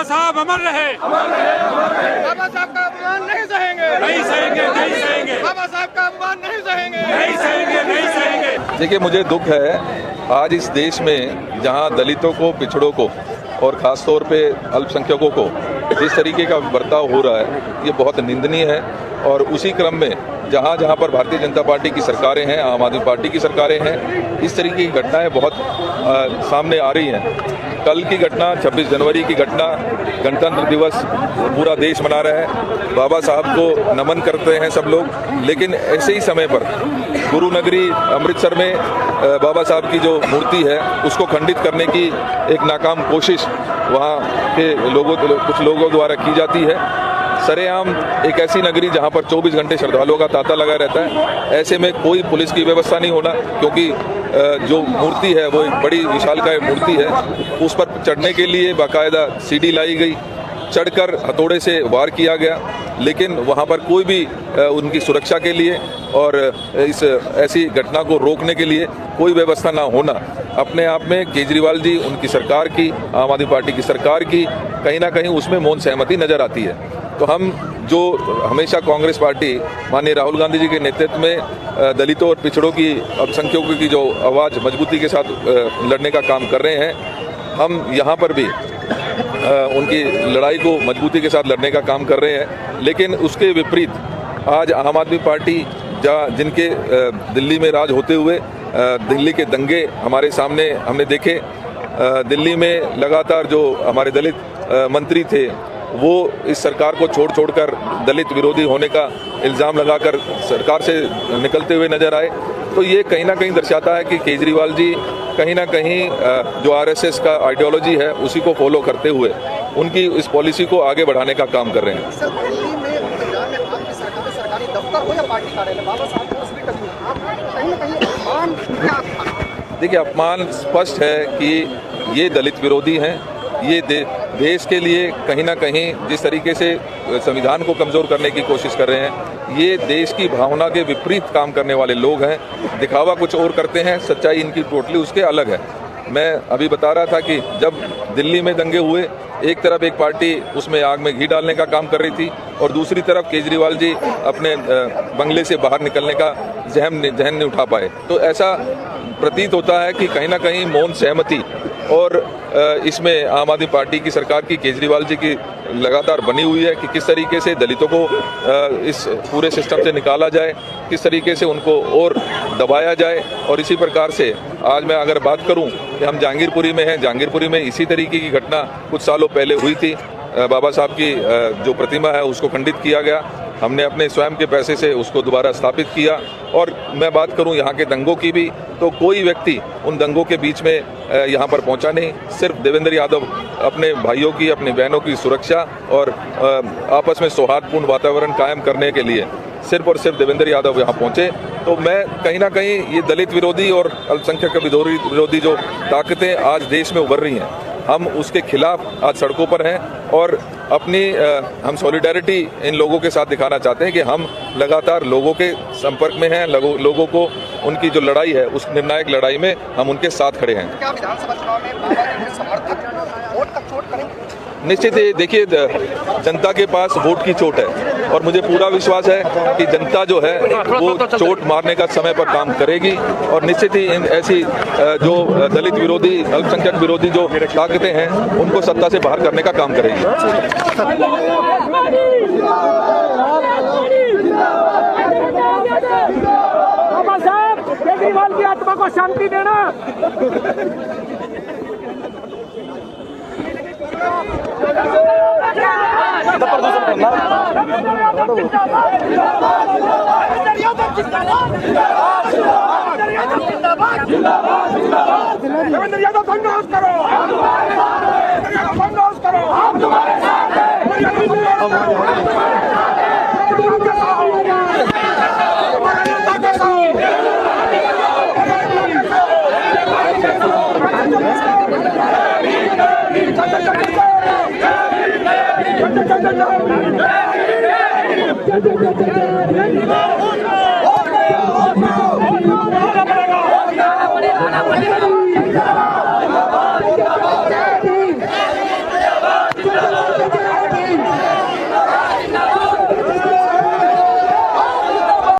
साहब अमर रहे, बाबा साहब का अपमान नहीं सहेंगे, नहीं सहेंगे, नहीं सहेंगे, बाबा साहब का अपमान नहीं सहेंगे, नहीं सहेंगे, नहीं सहेंगे। देखिए, मुझे दुख है आज इस देश में जहां दलितों को, पिछड़ों को और ख़ास तौर पे अल्पसंख्यकों को जिस तरीके का बर्ताव हो रहा है, ये बहुत निंदनीय है। और उसी क्रम में जहाँ पर भारतीय जनता पार्टी की सरकारें हैं, आम आदमी पार्टी की सरकारें हैं, इस तरीके की घटनाएं बहुत सामने आ रही हैं। कल की घटना, 26 जनवरी की घटना, गणतंत्र दिवस पूरा देश मना रहा है, बाबा साहब को नमन करते हैं सब लोग, लेकिन ऐसे ही समय पर गुरु नगरी अमृतसर में बाबा साहब की जो मूर्ति है उसको खंडित करने की एक नाकाम कोशिश वहाँ के कुछ लोगों द्वारा की जाती है। सरेआम एक ऐसी नगरी जहाँ पर 24 घंटे श्रद्धालुओं का तांता लगा रहता है, ऐसे में कोई पुलिस की व्यवस्था नहीं होना, क्योंकि जो मूर्ति है वो एक बड़ी विशालकाय मूर्ति है, उस पर चढ़ने के लिए बाकायदा सीढ़ी लाई गई, चढ़कर हथौड़े से वार किया गया, लेकिन वहाँ पर कोई भी उनकी सुरक्षा के लिए और इस ऐसी घटना को रोकने के लिए कोई व्यवस्था ना होना अपने आप में केजरीवाल जी, उनकी सरकार की, आम आदमी पार्टी की सरकार की कहीं ना कहीं उसमें मौन सहमति नजर आती है। तो हम जो हमेशा कांग्रेस पार्टी माननीय राहुल गांधी जी के नेतृत्व में दलितों और पिछड़ों की, अल्पसंख्यकों की जो आवाज़ मजबूती के साथ लड़ने का काम कर रहे हैं, हम यहाँ पर भी उनकी लड़ाई को मजबूती के साथ लड़ने का काम कर रहे हैं। लेकिन उसके विपरीत आज आम आदमी पार्टी जिनके दिल्ली में राज होते हुए दिल्ली के दंगे हमारे सामने हमने देखे, दिल्ली में लगातार जो हमारे दलित मंत्री थे वो इस सरकार को छोड़कर दलित विरोधी होने का इल्ज़ाम लगाकर सरकार से निकलते हुए नजर आए। तो ये कहीं ना कहीं दर्शाता है कि केजरीवाल जी कहीं ना कहीं जो आरएसएस का आइडियोलॉजी है उसी को फॉलो करते हुए उनकी इस पॉलिसी को आगे बढ़ाने का काम कर रहे हैं। सर, दिल्ली में पंजाब में आपकी सरकार में सरकारी दफ्तर हो या पार्टी कार्यालय, बाबा साहब को तस्वीर टंगी, आप कहीं ना कहीं अपमान क्या था? देखिए, अपमान स्पष्ट है कि ये दलित विरोधी हैं, ये देश के लिए कहीं ना कहीं जिस तरीके से संविधान को कमज़ोर करने की कोशिश कर रहे हैं, ये देश की भावना के विपरीत काम करने वाले लोग हैं। दिखावा कुछ और करते हैं, सच्चाई इनकी टोटली उसके अलग है। मैं अभी बता रहा था कि जब दिल्ली में दंगे हुए, एक तरफ एक पार्टी उसमें आग में घी डालने का काम कर रही थी और दूसरी तरफ केजरीवाल जी अपने बंगले से बाहर निकलने का जहन नहीं उठा पाए। तो ऐसा प्रतीत होता है कि कहीं ना कहीं मौन सहमति और इसमें आम आदमी पार्टी की सरकार की, केजरीवाल जी की लगातार बनी हुई है कि किस तरीके से दलितों को इस पूरे सिस्टम से निकाला जाए, किस तरीके से उनको और दबाया जाए। और इसी प्रकार से आज मैं अगर बात करूं कि हम जहांगीरपुरी में हैं, जहांगीरपुरी में इसी तरीके की घटना कुछ सालों पहले हुई थी। बाबा साहब की जो प्रतिमा है उसको खंडित किया गया, हमने अपने स्वयं के पैसे से उसको दोबारा स्थापित किया। और मैं बात करूं यहाँ के दंगों की भी, तो कोई व्यक्ति उन दंगों के बीच में यहाँ पर पहुँचा नहीं। सिर्फ देवेंद्र यादव अपने भाइयों की, अपनी बहनों की सुरक्षा और आपस में सौहार्दपूर्ण वातावरण कायम करने के लिए सिर्फ और सिर्फ देवेंद्र यादव यहाँ पहुँचे। तो मैं कहीं ना कहीं ये दलित विरोधी और अल्पसंख्यक विरोधी जो ताकतें आज देश में उभर रही हैं, हम उसके खिलाफ आज सड़कों पर हैं और अपनी हम सॉलिडारिटी इन लोगों के साथ दिखाना चाहते हैं कि हम लगातार लोगों के संपर्क में हैं, लोगों को उनकी जो लड़ाई है उस निर्णायक लड़ाई में हम उनके साथ खड़े हैं। क्या विधानसभा चुनाव में बाबा के समर्थक वोट तक चोट करेंगे? निश्चित ही देखिए, जनता के पास वोट की चोट है और मुझे पूरा विश्वास है कि जनता जो है वो चोट मारने का समय पर काम करेगी और निश्चित ही इन ऐसी जो दलित विरोधी, अल्पसंख्यक विरोधी जो ताकतें हैं उनको सत्ता से बाहर करने का काम करेगी। बाबा साहब, केजरीवाल की आत्मा को शांति देना। देवेंद्र यादव संघर्ष करो, संघर्ष करो, हम तुम्हारे साथ हैं। जय जय जय जय।